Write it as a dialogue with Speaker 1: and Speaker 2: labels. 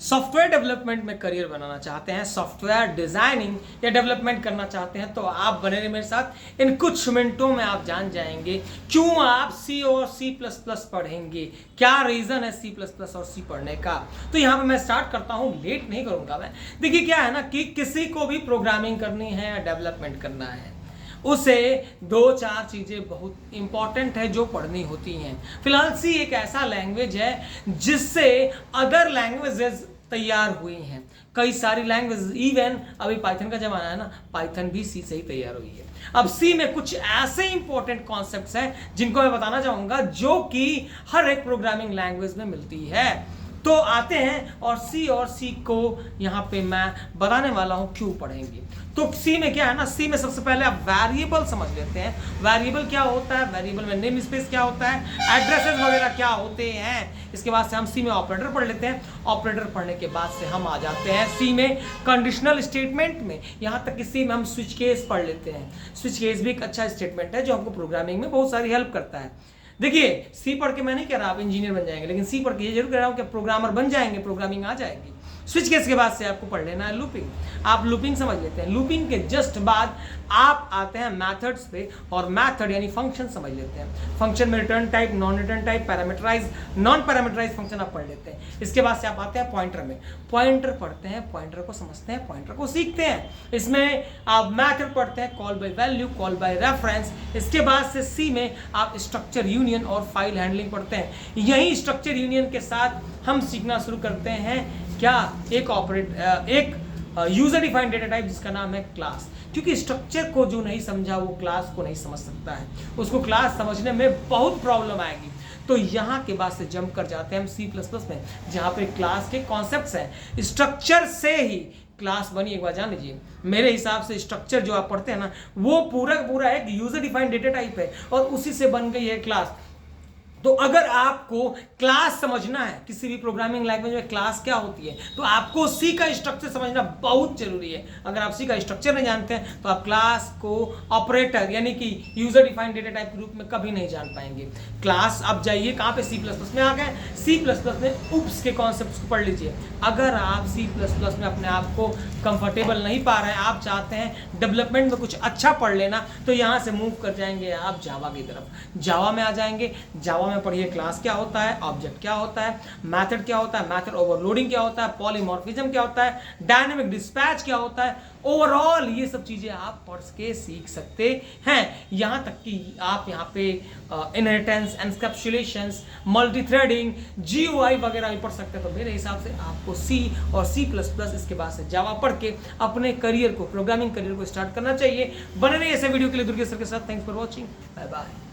Speaker 1: Software development में career बनाना चाहते हैं, सॉफ्टवेयर डिजाइनिंग या डेवलपमेंट करना चाहते हैं, तो आप बने रहिए मेरे साथ। इन कुछ मिनटों में आप जान जाएंगे क्यों आप सी और सी प्लस प्लस पढ़ेंगे, क्या रीजन है सी प्लस प्लस और सी पढ़ने का। तो यहाँ पे मैं स्टार्ट करता हूँ, लेट नहीं करूंगा मैं। देखिए क्या है ना कि किसी को भी प्रोग्रामिंग करनी है या डेवलपमेंट करना है, उसे दो चार चीजें बहुत इंपॉर्टेंट है जो पढ़नी होती हैं। फिलहाल सी एक ऐसा लैंग्वेज है जिससे अदर लैंग्वेजेस तैयार हुई हैं। कई सारी लैंग्वेज, इवन अभी पाइथन का जमाना है ना, पाइथन भी सी से ही तैयार हुई है। अब सी में कुछ ऐसे इंपॉर्टेंट कॉन्सेप्ट्स हैं जिनको मैं बताना चाहूंगा जो कि हर एक प्रोग्रामिंग लैंग्वेज में मिलती है। तो आते हैं और सी को यहाँ पे मैं बताने वाला हूँ क्यों पढ़ेंगे। तो सी में क्या है ना, सी में सबसे पहले आप वेरिएबल समझ लेते हैं। वेरिएबल क्या होता है, वेरिएबल में नेम स्पेस क्या होता है, एड्रेसेस वगैरह क्या होते हैं। इसके बाद से हम सी में ऑपरेटर पढ़ लेते हैं। ऑपरेटर पढ़ने के बाद से हम आ जाते हैं सी में कंडीशनल स्टेटमेंट में। यहाँ तक कि सी में हम स्विच केस पढ़ लेते हैं। स्विच केस भी एक अच्छा स्टेटमेंट है जो हमको प्रोग्रामिंग में बहुत सारी हेल्प करता है। देखिए सी पढ़ के मैं नहीं कह रहा आप इंजीनियर बन जाएंगे, लेकिन सी पढ़ के ये जरूर कह रहा हूं कि प्रोग्रामर बन जाएंगे, प्रोग्रामिंग आ जाएगी। स्विच केस के बाद से आपको पढ़ लेना है लूपिंग। आप लूपिंग समझ लेते हैं। लूपिंग के जस्ट बाद आप आते हैं मेथड्स पे, और मेथड यानी फंक्शन समझ लेते हैं। फंक्शन में return type, non return type, parameterize, non parameterize function आप पढ़ लेते हैं। इसके बाद से आप आते हैं पॉइंटर में। पॉइंटर पढ़ते हैं, पॉइंटर को समझते हैं, पॉइंटर को सीखते हैं। इसमें आप मेथड पढ़ते हैं, call by value, call by reference. इसके बाद से सी में आप स्ट्रक्चर यूनियन और फाइल हैंडलिंग पढ़ते हैं। यही स्ट्रक्चर यूनियन के साथ हम सीखना शुरू करते हैं क्या, एक यूजर डिफाइंड डेटा टाइप जिसका नाम है क्लास। क्योंकि स्ट्रक्चर को जो नहीं समझा वो क्लास को नहीं समझ सकता है, उसको क्लास समझने में बहुत प्रॉब्लम आएगी। तो यहाँ के बाद से जंप कर जाते हैं हम सी प्लस प्लस में, जहाँ पे क्लास के कॉन्सेप्ट्स हैं। स्ट्रक्चर से ही क्लास बनी, एक बार जान लीजिए। मेरे हिसाब से स्ट्रक्चर जो आप पढ़ते हैं ना, वो पूरा पूरा एक यूजर डिफाइंड डेटा टाइप है और उसी से बन गई है क्लास। तो अगर आपको क्लास समझना है, किसी भी प्रोग्रामिंग लैंग्वेज में क्लास क्या होती है, तो आपको सी का स्ट्रक्चर समझना बहुत जरूरी है। अगर आप सी का स्ट्रक्चर नहीं जानते हैं तो आप क्लास को ऑपरेटर यानी कि यूजर डिफाइंड डेटा टाइप के रूप में कभी नहीं जान पाएंगे। क्लास आप जाइए कहाँ पे, सी प्लस प्लस में आ गए। सी प्लस प्लस में उप्स के कॉन्सेप्ट को पढ़ लीजिए। अगर आप सी प्लस प्लस में अपने आप को कंफर्टेबल नहीं पा रहे हैं, आप चाहते हैं डेवलपमेंट में कुछ अच्छा पढ़ लेना, तो यहाँ से मूव कर जाएंगे आप जावा की तरफ। जावा में आ जाएंगे। जावा में पढ़िए क्लास क्या होता है, ऑब्जेक्ट क्या होता है, मेथड क्या होता है, मेथड ओवरलोडिंग क्या होता है, पॉलीमॉर्फिज्म क्या होता है, डायनेमिक डिस्पैच क्या होता है। ओवरऑल ये सब चीजें आप पढ़ के सीख सकते हैं। यहाँ तक कि आप यहाँ पे इनहेरिटेंस, एनकैप्सुलेशंस, मल्टी थ्रेडिंग, जीयूआई वगैरह भी पढ़ सकते हैं। तो मेरे हिसाब से आपको सी और सी प्लस प्लस, इसके बाद से जावा पढ़ के अपने करियर को, प्रोग्रामिंग करियर को स्टार्ट करना चाहिए। बने रहिए ऐसे वीडियो के लिए दुर्गेश सर के साथ। Thanks for watching, bye bye.